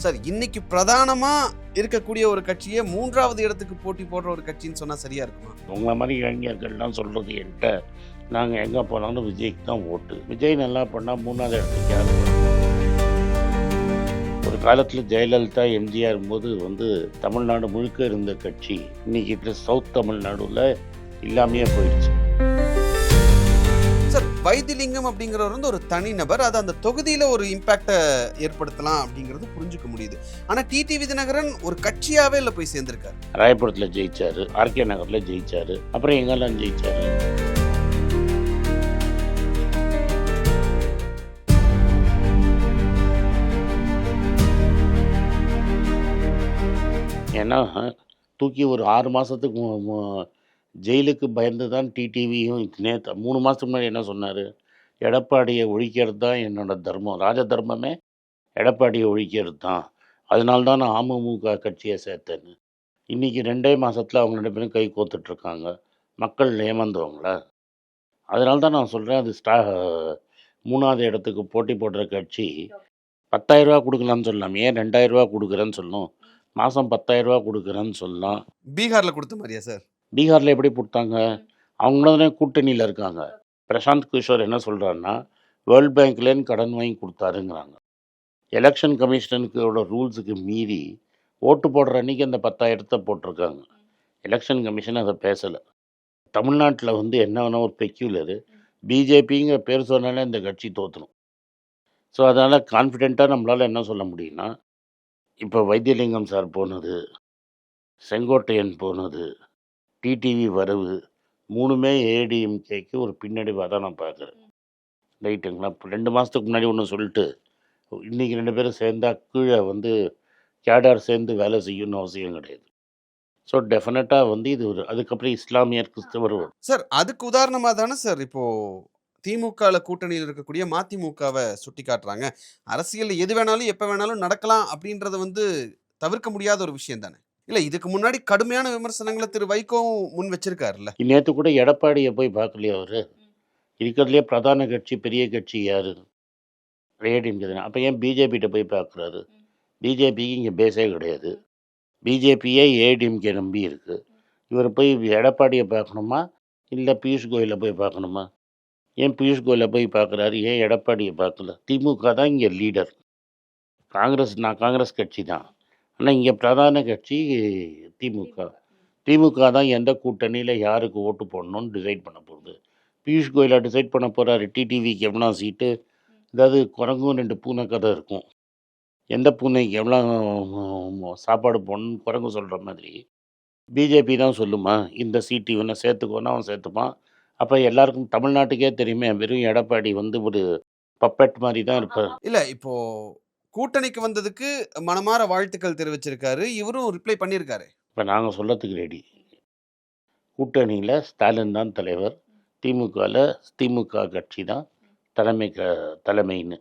Sir இன்னைக்கு பிரதானமா இருக்கக்கூடிய ஒரு கட்சியே 3வது இடத்துக்கு போட்டி போடுற ஒரு கட்சின்னு சொன்னா சரியா இருக்குமா? உங்களை மாதிரி இளைஞர்கள்லாம் சொல்கிறது என்கிட்ட, நாங்கள் எங்கே போனாலும் விஜய்க்கு தான் ஓட்டு. விஜய் நல்லா பண்ணால் 3வது இடத்துக்கு யார் போறா? ஒரு காலத்தில் ஜெயலலிதா எம்ஜிஆர் போது தமிழ்நாடு முழுக்க இருந்த கட்சி இன்னைக்கு சவுத் தமிழ்நாடுல இல்லாமையே போயிடுச்சு. சார் வைத்திலிங்கம் அப்படிங்கிறவர் ஒரு தனிநபர், அது அந்த தொகுதியில ஒரு இம்பாக்டை ஏற்படுத்தலாம் அப்படிங்கிறது புரிஞ்சுக்க முடியுது. ஆனா டிடிவி தினகரன் ஒரு கட்சியாவே இல்லை போய் சேர்ந்திருக்காரு. ராயபுரத்தில் ஜெயிச்சாரு, ஆர்கே நகரில் ஜெயிச்சாரு, அப்புறம் எங்கெல்லாம் ஜெயிச்சாரு. ஏன்னா தூக்கி ஒரு 6 மாதத்துக்கு ஜெயிலுக்கு பயந்து தான் டிடிவியும் நேற்று 3 மாதத்துக்கு முன்னாடி என்ன சொன்னார்? எடப்பாடியை ஒழிக்கிறது தான் என்னோட தர்மம், ராஜ தர்மமே எடப்பாடியை ஒழிக்கிறது தான், அதனால தான் நான் அமமுக கட்சியை சேர்த்தேன்னு. இன்றைக்கி 2 மாதத்தில் அவங்க 2 பேரும் கை கோத்துட்ருக்காங்க. மக்கள் ஏமாந்தவங்களா? அதனால தான் நான் சொல்கிறேன், அது 3வது இடத்துக்கு போட்டி போடுற கட்சி 10,000 கொடுக்கலான்னு சொல்லலாம், ஏன் 2,000 கொடுக்குறேன்னு சொல்லணும், மாதம் 10,000 கொடுக்குறேன்னு சொல்லலாம். பீகாரில் கொடுத்த மாதிரியா சார்? பீகாரில் எப்படி கொடுத்தாங்க? அவங்களே கூட்டணியில் இருக்காங்க. பிரசாந்த் கிஷோர் என்ன சொல்கிறாருன்னா, வேர்ல்ட் பேங்க்லேருந்து கடன் வாங்கி கொடுத்தாருங்கிறாங்க. எலெக்ஷன் கமிஷனுக்கோட ரூல்ஸுக்கு மீறி ஓட்டு போடுற அன்றைக்கி அந்த 10,000 போட்டிருக்காங்க. எலெக்ஷன் கமிஷன் அதை பேசலை. தமிழ்நாட்டில் என்ன வேணால் ஒரு பெக்யூலரு, பிஜேபிங்கிற பேர் சொன்னாலே இந்த கட்சி தோற்றணும். ஸோ அதனால் கான்ஃபிடெண்ட்டாக நம்மளால் என்ன சொல்ல முடியும்னா, இப்போ வைத்தியலிங்கம் சார் போனது, செங்கோட்டையன் போனது, டிடிவி வரவு, 3மே ஏடிஎம்கேக்கு ஒரு பின்னடைவாக தான் நான் பார்க்குறேன். ரைட்டுங்களா? இப்போ 2 மாதத்துக்கு முன்னாடி ஒன்று சொல்லிட்டு, இன்றைக்கி 2 பேரும் சேர்ந்தா கீழே கேடர் சேர்ந்து வேலை செய்யணும்னு அவசியம் கிடையாது. ஸோ டெஃபினட்டாக இது ஒரு அதுக்கப்புறம் இஸ்லாமியர் கிறிஸ்தவர் வரும். சார் அதுக்கு உதாரணமாக தானே சார் இப்போது திமுகவில் கூட்டணியில் இருக்கக்கூடிய மதிமுகவை சுட்டி காட்டுறாங்க. அரசியல் எது வேணாலும் எப்போ வேணாலும் நடக்கலாம் அப்படின்றத தவிர்க்க முடியாத ஒரு விஷயம் தானே. இல்லை, இதுக்கு முன்னாடி கடுமையான விமர்சனங்களை திரு வைகோவும் முன் வச்சிருக்காருல்ல. நேற்று கூட எடப்பாடியை போய் பார்க்கலையா அவர்? இருக்கிறதுலே பிரதான கட்சி பெரிய கட்சி யார்? ஏடிஎம்கே. அப்போ ஏன் பிஜேபிகிட்ட போய் பார்க்குறாரு? பிஜேபிக்கு இங்கே பேஸே கிடையாது. பிஜேபியே ஏடிஎம்கே நம்பி இருக்குது. இவர் போய் எடப்பாடியை பார்க்கணுமா, இல்லை பியூஷ் கோயலை போய் பார்க்கணுமா? ஏன் பியூஷ் கோயலை போய் பார்க்குறாரு, ஏன் எடப்பாடியை பார்க்கல? திமுக தான் இங்கே லீடர். நான் காங்கிரஸ் கட்சி தான், ஆனால் இங்கே பிரதான கட்சி திமுக. திமுக தான் எந்த கூட்டணியில் யாருக்கு ஓட்டு போடணும்னு டிசைட் பண்ண போகுது. பியூஷ் கோயலை டிசைட் பண்ண போகிறாரு. டிடிவிக்கு எவ்வளோ சீட்டு, அதாவது குரங்கும் 2 பூனை கதை இருக்கும். எந்த பூனைக்கு எவ்வளோ சாப்பாடு போடணும்னு குரங்கு சொல்கிற மாதிரி பிஜேபி தான் சொல்லுமா, இந்த சீட்டு இவனை சேர்த்துக்கோன்னா அவன் சேர்த்துப்பான். அப்போ எல்லாருக்கும் தமிழ்நாட்டுக்கே தெரியுமே, வெறும் எடப்பாடி ஒரு பப்பெட் மாதிரி தான் இருப்பார். இல்லை, இப்போது கூட்டணிக்கு வந்ததுக்கு மனமார வாழ்த்துக்கள் தெரிவிச்சிருக்காரு, இவரும் ரிப்ளை பண்ணியிருக்காரு. இப்போ நாங்கள் சொல்லத்துக்கு ரெடி. கூட்டணியில் ஸ்டாலின் தான் தலைவர், திமுக கட்சி தான் தலைமைன்னு.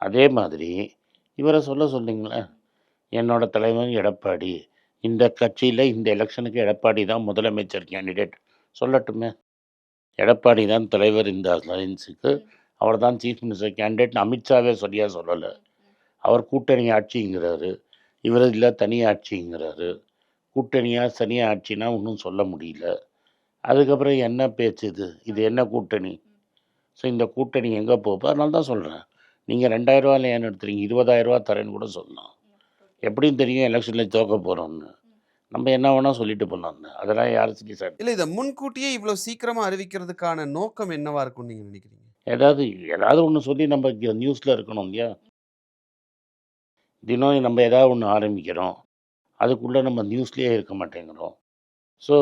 அதே மாதிரி இவரை சொல்லுங்களேன், என்னோட தலைவர் எடப்பாடி, இந்த கட்சியில் இந்த எலெக்ஷனுக்கு எடப்பாடி தான் முதலமைச்சர் கேண்டிடேட் சொல்லட்டுமே. எடப்பாடி தான் தலைவர் இந்த அலையன்ஸுக்கு, அவர் தான் சீஃப் மினிஸ்டர் கேண்டிடேட்னு அமித்ஷாவே சொல்லலை. அவர் கூட்டணி ஆட்சிங்கிறாரு, இவர் இல்லை தனி ஆட்சிங்கிறாரு. கூட்டணியாக தனியாக ஆட்சினா ஒன்றும் சொல்ல முடியல. அதுக்கப்புறம் என்ன பேச்சு இது என்ன கூட்டணி? ஸோ இந்த கூட்டணி எங்கே போப்போ? அதனால தான் சொல்கிறேன், நீங்கள் 2,000 ஏன் எடுத்துறீங்க, 20,000 தரேன்னு கூட சொல்லலாம். எப்படியும் தெரியும் எலெக்ஷனில் தோக்க போகிறோம்னு. நம்ம என்ன வேணால் சொல்லிட்டு போனோம், அதெல்லாம் யாரும் சொல்லி சார். இல்லை, இதை முன்கூட்டியே இவ்வளோ சீக்கிரமாக அறிவிக்கிறதுக்கான நோக்கம் என்னவா இருக்கும்னு நீங்கள் நினைக்கிறீங்க? ஏதாவது ஒன்று சொல்லி நம்ம நியூஸில் இருக்கணும் இல்லையா? தினம் நம்ம ஏதாவது ஒன்று ஆரம்பிக்கிறோம், அதுக்குள்ளே நம்ம நியூஸ்லேயே இருக்க மாட்டேங்கிறோம். ஸோ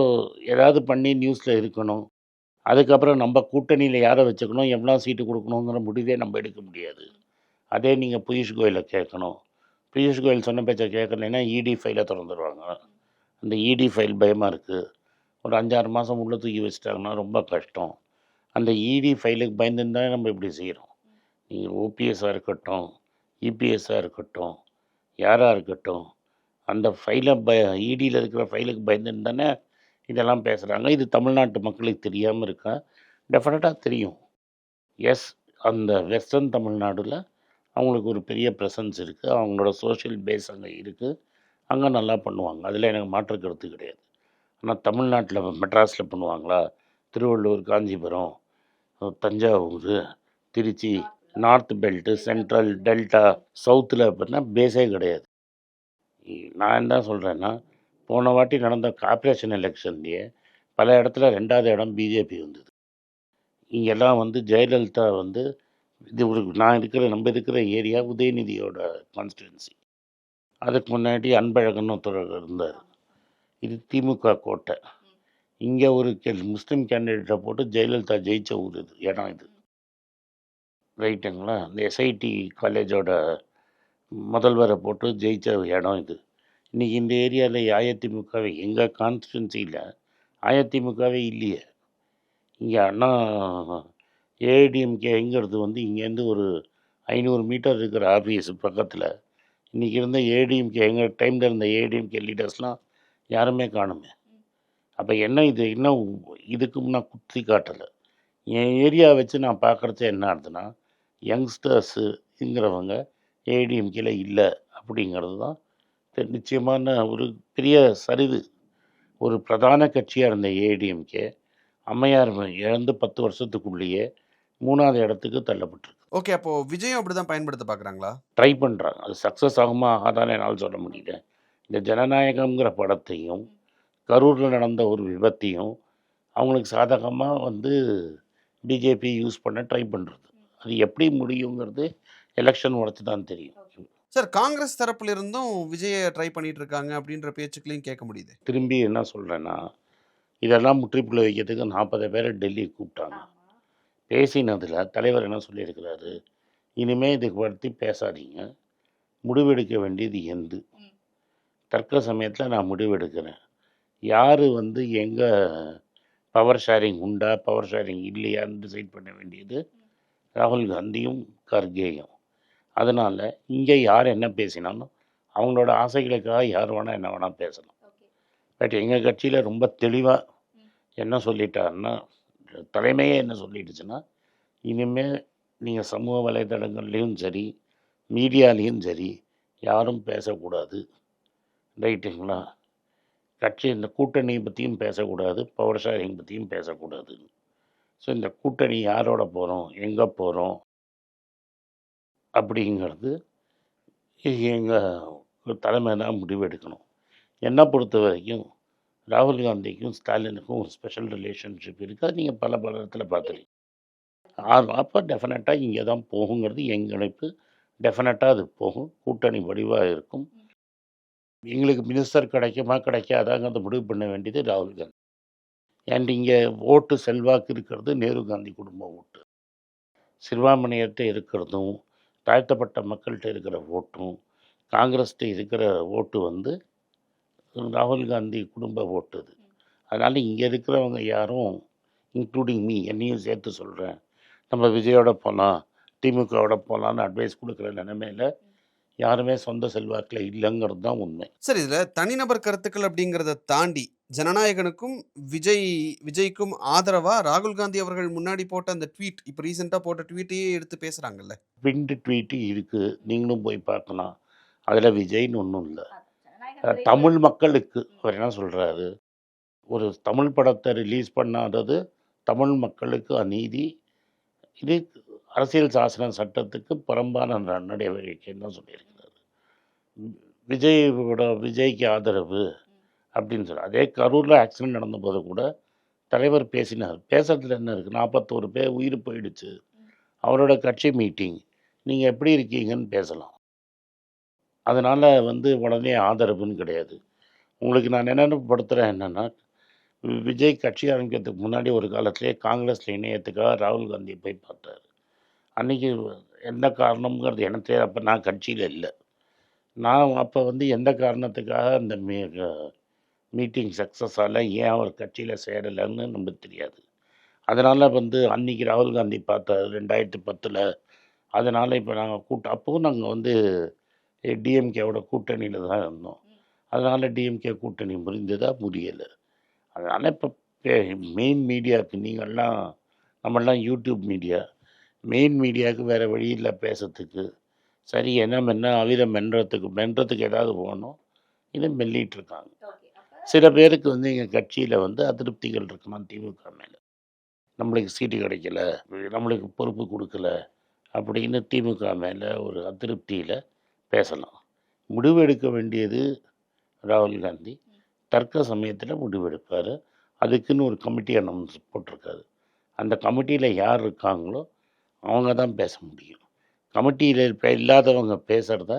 ஏதாவது பண்ணி நியூஸில் இருக்கணும். அதுக்கப்புறம் நம்ம கூட்டணியில் யாரை வச்சுக்கணும், எவ்வளோ சீட்டு கொடுக்கணுங்கிற முடிவே நம்ம எடுக்க முடியாது. அதே நீங்கள் பியூஷ் கோயலை கேட்கணும். பியூஷ் கோயல் சொன்ன பேச்சை கேட்கலைன்னா இடி ஃபைலை திறந்துடுவாங்க. அந்த இடி ஃபைல் பயமாக இருக்குது. ஒரு 5-6 மாதம் உள்ளே தூக்கி வச்சிட்டாங்கன்னா ரொம்ப கஷ்டம். அந்த இடி ஃபைலுக்கு பயந்துன்னு தானே நம்ம இப்படி செய்கிறோம். நீங்கள் ஓபிஎஸ்ஸாக இருக்கட்டும், இபிஎஸ்ஸாக இருக்கட்டும், யாராக இருக்கட்டும், அந்த ஃபைலை இடியில் இருக்கிற ஃபைலுக்கு பயந்துன்னு தானே இதெல்லாம் பேசுகிறாங்க. இது தமிழ்நாட்டு மக்களுக்கு தெரியாமல் இருக்கா? டெஃபினட்டாக தெரியும். எஸ், அந்த வெஸ்டர்ன் தமிழ்நாடுல அவங்களுக்கு ஒரு பெரிய ப்ரெசன்ஸ் இருக்குது, அவங்களோட சோஷியல் பேஸ் அங்கே இருக்குது, அங்கே நல்லா பண்ணுவாங்க, அதில் எனக்கு மாற்று கருத்து கிடையாது. ஆனால் தமிழ்நாட்டில் மெட்ராஸில் பண்ணுவாங்களா? Tiruvallur, Kanchipuram, Thanjavur, Trichy, north belt, central, delta, சவுத்தில் அப்படின்னா பேஸே கிடையாது. நான் என்ன சொல்கிறேன்னா, போன வாட்டி நடந்த கார்ப்பரேஷன் எலெக்ஷன்லேயே பல இடத்துல 2வது இடம் பிஜேபி வந்தது. இங்கெல்லாம் வந்து ஜெயலலிதா வந்து இது ஒரு நம்ம இருக்கிற ஏரியா உதயநிதியோட கான்ஸ்டிடுவன்சி. அதுக்கு முன்னாடி அன்பழகன் ஒருத்தர் இருந்தார். இது திமுக கோட்டை. இங்கே ஒரு முஸ்லீம் கேண்டிடேட்டை போட்டு ஜெயலலிதா ஜெயிச்ச ஊர் இது, இடம் இது. ரைட்டுங்களா? இந்த எஸ்ஐடி காலேஜோட முதல்வரை போட்டு ஜெயிச்ச இடம் இது. இன்றைக்கி இந்த ஏரியாவில் அதிமுகவே, எங்கள் கான்ஸ்டிடுவன்சியில் அதிமுகவே இல்லையே. இங்கே அண்ணா ஏஐடிஎம்கேங்கிறது வந்து இங்கேருந்து ஒரு 500 மீட்டர் இருக்கிற ஆஃபீஸ் பக்கத்தில். இன்றைக்கி இருந்த ஏடிஎம்கே, எங்கள் டைமில் இருந்த ஏடிஎம்கே லீடர்ஸ்லாம் யாருமே காணுமே. அப்போ என்ன இது, இன்னும் இதுக்கும் நான் குத்தி காட்டலை. என் ஏரியா வச்சு நான் பார்க்குறது என்ன ஆகுதுன்னா, யங்ஸ்டர்ஸுங்கிறவங்க ஏடிஎம்கேல இல்லை அப்படிங்கிறது தான் நிச்சயமான ஒரு பெரிய சரிவு. ஒரு பிரதான கட்சியாக இருந்த ஏடிஎம்கே அம்மையார் இழந்து 10 வருஷத்துக்குள்ளேயே 3வது இடத்துக்கு தள்ளப்பட்டிருக்கு. ஓகே. அப்போ விஜயும் அப்படிதான் பயன்படுத்த பார்க்குறாங்களா? ட்ரை பண்ணுறாங்க. அது சக்ஸஸ் ஆகுமா ஆகாதான்னு என்னால் சொல்ல முடியல. இந்த ஜனநாயகம்ங்கிற படத்தையும் கரூரில் நடந்த ஒரு விபத்தையும் அவங்களுக்கு சாதகமாக வந்து பிஜேபி யூஸ் பண்ண ட்ரை பண்ணுறது. அது எப்படி முடியுங்கிறது எலெக்ஷன் உடச்சு தான் தெரியும். சார், காங்கிரஸ் தரப்புல இருந்தும் விஜய ட்ரை பண்ணிட்டு இருக்காங்க அப்படின்ற பேச்சுக்களையும் கேட்க முடியுது. திரும்பி என்ன சொல்கிறேன்னா, இதெல்லாம் முற்றுப்புள்ளி வைக்கிறதுக்கு 40 பேரை டெல்லி கூப்பிட்டாங்க. பேசினதில் தலைவர் என்ன சொல்லியிருக்கிறாரு, இனிமேல் இதுக்கு பற்றி பேசாதீங்க, முடிவெடுக்க வேண்டியது எந்து. தர்க்க சமயத்தில் நான் முடிவெடுக்கிறேன். யார் வந்து எங்கே பவர் ஷேரிங் உண்டா, பவர் ஷேரிங் இல்லையான்னு டிசைட் பண்ண வேண்டியது ராகுல் காந்தியும் கர்கேயும். அதனால் இங்கே யார் என்ன பேசினாலும் அவங்களோட ஆசைகளுக்காக யார் வேணால் என்ன வேணால் பேசலாம். பட் எங்கள் கட்சியில் ரொம்ப தெளிவாக என்ன சொல்லிட்டாருன்னா, தலைமையே என்ன சொல்லிடுச்சுன்னா, இனிமேல் நீங்கள் சமூக வலைதளங்கள்லேயும் சரி, மீடியாலேயும் சரி யாரும் பேசக்கூடாது. ரைட்டுங்களா? கட்சி இந்த கூட்டணி பற்றியும் பேசக்கூடாது, பவர் ஷேரிங் பற்றியும் பேசக்கூடாது. ஸோ இந்த கூட்டணி யாரோட போகிறோம், எங்கே போகிறோம் அப்படிங்கிறது எங்கள் தலைமை தான் முடிவெடுக்கணும். என்னை பொறுத்த வரைக்கும் ராகுல் காந்திக்கும் ஸ்டாலினுக்கும் ஒரு ஸ்பெஷல் ரிலேஷன்ஷிப் இருக்குது. அது நீங்கள் பல இடத்துல பார்த்துருக்கீங்க. அப்போ டெஃபினட்டாக இங்கே தான் போகுங்கிறது எங்கள் நினைப்பு. டெஃபினட்டாக அது போகும். கூட்டணி வடிவாக இருக்கும். எங்களுக்கு மினிஸ்டர் கிடைக்குமா கிடைக்காதாங்கிறத முடிவு பண்ண வேண்டியது ராகுல் காந்தி. அண்ட் இங்கே ஓட்டு செல்வாக்கு இருக்கிறது நேரு காந்தி குடும்ப ஓட்டு. சிறுபான்மையினர்கிட்ட இருக்கிறதும், தாழ்த்தப்பட்ட மக்கள்கிட்ட இருக்கிற ஓட்டும், காங்கிரஸ்கிட்ட இருக்கிற ஓட்டு வந்து ராகுல் காந்தி குடும்ப ஓட்டு அது. அதனால் இங்கே இருக்கிறவங்க யாரும், இன்க்ளூடிங் மீ, என்னையும் சேர்த்து சொல்கிறேன், நம்ம விஜயோட போகலாம், திமுகவோட போகலான்னு அட்வைஸ் கொடுக்குற நிலைமையில் யாருமே சொந்த செல்வாக்கில் இல்லைங்கிறது தான் உண்மை. சார், இதில் தனிநபர் கருத்துக்கள் அப்படிங்கிறத தாண்டி ஜனநாயகனுக்கும் விஜய்க்கும் ஆதரவா ராகுல் காந்தி அவர்கள் முன்னாடி போட்ட அந்த ட்வீட், இப்போ ரீசெண்டாக போட்ட ட்வீட்டையே எடுத்து பேசுகிறாங்கல்ல. பிண்டு ட்வீட்டு இருக்குது, நீங்களும் போய் பார்க்கலாம். அதில் விஜய்னு ஒன்றும் இல்லை. தமிழ் மக்களுக்கு அவர் என்ன சொல்கிறாரு, ஒரு தமிழ் படத்தை ரிலீஸ் பண்ணாதது தமிழ் மக்களுக்கு அநீதி, இது அரசியல் சாசன சட்டத்துக்கு புறம்பான நடவடிக்கைன்னு தான் சொல்லியிருக்கிறாரு. விஜய்க்கு ஆதரவு அப்படின்னு சொல்லி, அதே கரூரில் ஆக்சிடென்ட் நடந்தபோது கூட தலைவர் பேசினார். பேசுறதுல என்ன இருக்குது, 41 பேர் உயிர் போயிடுச்சு, அவரோட கட்சி மீட்டிங், நீங்கள் எப்படி இருக்கீங்கன்னு பேசலாம். அதனால் வந்து உடனே ஆதரவுன்னு கிடையாது. உங்களுக்கு நான் நினைவுபடுத்துகிறேன் என்னென்னா, விஜய் கட்சி ஆரம்பிக்கிறதுக்கு முன்னாடி ஒரு காலத்திலே காங்கிரஸில் இணையத்துக்காக ராகுல் காந்தியை போய் பார்த்தார். அன்றைக்கி என்ன காரணம்ங்கிறது எனக்கு தெரியாது. அப்போ நான் கட்சியில் இல்லை. நான் அப்போ வந்து எந்த காரணத்துக்காக அந்த மீட்டிங் சக்ஸஸ் ஆகலை, ஏன் அவர் கட்சியில் சேரலைன்னு நமக்கு தெரியாது. அதனால் வந்து அன்றைக்கி ராகுல் காந்தி பார்த்தார் 2010. அதனால் இப்போ நாங்கள் அப்போவும் நாங்கள் வந்து டிஎம்கேவோட கூட்டணியில் தான் இருந்தோம். அதனால் டிஎம்கே கூட்டணி முறிந்ததா, முடியலை. அதனால் இப்போ மெயின் மீடியாவுக்கு நம்மெல்லாம் யூடியூப் மீடியா, மெயின் மீடியாவுக்கு வேறு வழி இல்லை பேசுறதுக்கு. சரி என்ன மென்ன அவித மென்றதுக்கு ஏதாவது போகணும். இதை மெல்லிட்டு இருக்காங்க. சில பேருக்கு வந்து எங்கள் கட்சியில் வந்து அதிருப்திகள் இருக்கலாம் திமுக மேலே. நம்மளுக்கு சீட்டு கிடைக்கல, நம்மளுக்கு பொறுப்பு கொடுக்கல அப்படின்னு திமுக மேலே ஒரு அதிருப்தியில் பேசலாம். முடிவு எடுக்க வேண்டியது ராகுல் காந்தி. தர்க்க சமயத்தில் முடிவெடுப்பார். அதுக்குன்னு ஒரு கமிட்டி அனௌன்ஸ் போட்டிருக்காரு. அந்த கமிட்டியில் யார் இருக்காங்களோ அவங்க தான் பேச முடியும். கமிட்டியில் இல்லாதவங்க பேசுகிறத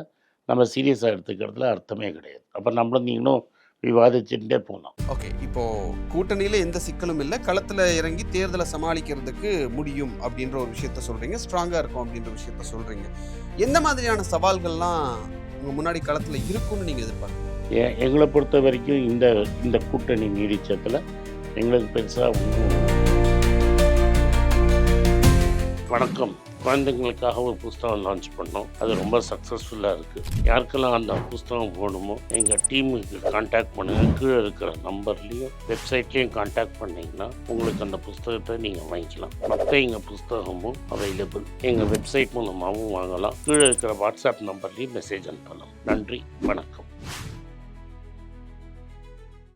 நம்ம சீரியஸாக எடுத்துக்கிறதுல அர்த்தமே கிடையாது. அப்போ நம்மளும் நீங்களும் விவாதிச்சுட்டே போகலாம். ஓகே. இப்போ கூட்டணியில எந்த சிக்கலும் இல்ல. களத்துல இறங்கி தேர்தலை சமாளிக்கிறதுக்கு முடியும் அப்படின்ற ஒரு விஷயத்த சொல்றீங்க. ஸ்ட்ராங்கா இருக்கும் அப்படின்ற விஷயத்த சொல்றீங்க. எந்த மாதிரியான சவால்கள்லாம் உங்க முன்னாடி களத்துல இருக்கும்னு நீங்க எதிர்பார்க்குறீங்க? எங்களை பொறுத்த வரைக்கும் இந்த கூட்டணி நீடிச்சதில் எங்களுக்கு பெருசாக ஒன்றும். வணக்கம். குழந்தைங்களுக்காக ஒரு புஸ்தகம் லான்ச் பண்ணோம். அது ரொம்ப சக்ஸஸ்ஃபுல்லாக இருக்குது. யாருக்கெல்லாம் அந்த புஸ்தகம் போகணுமோ எங்கள் டீமுக்கு கான்டாக்ட் பண்ணுங்கள். கீழே இருக்கிற நம்பர்லேயும் வெப்சைட்லேயும் கான்டாக்ட் பண்ணிங்கன்னா உங்களுக்கு அந்த புஸ்தகத்தை நீங்கள் வாங்கிக்கலாம். மற்ற எங்கள் புஸ்தகமும் அவைலபிள். எங்கள் வெப்சைட் மூலமாகவும் வாங்கலாம். கீழே இருக்கிற வாட்ஸ்அப் நம்பர்லேயும் மெசேஜ் அனுப்பலாம். நன்றி, வணக்கம்.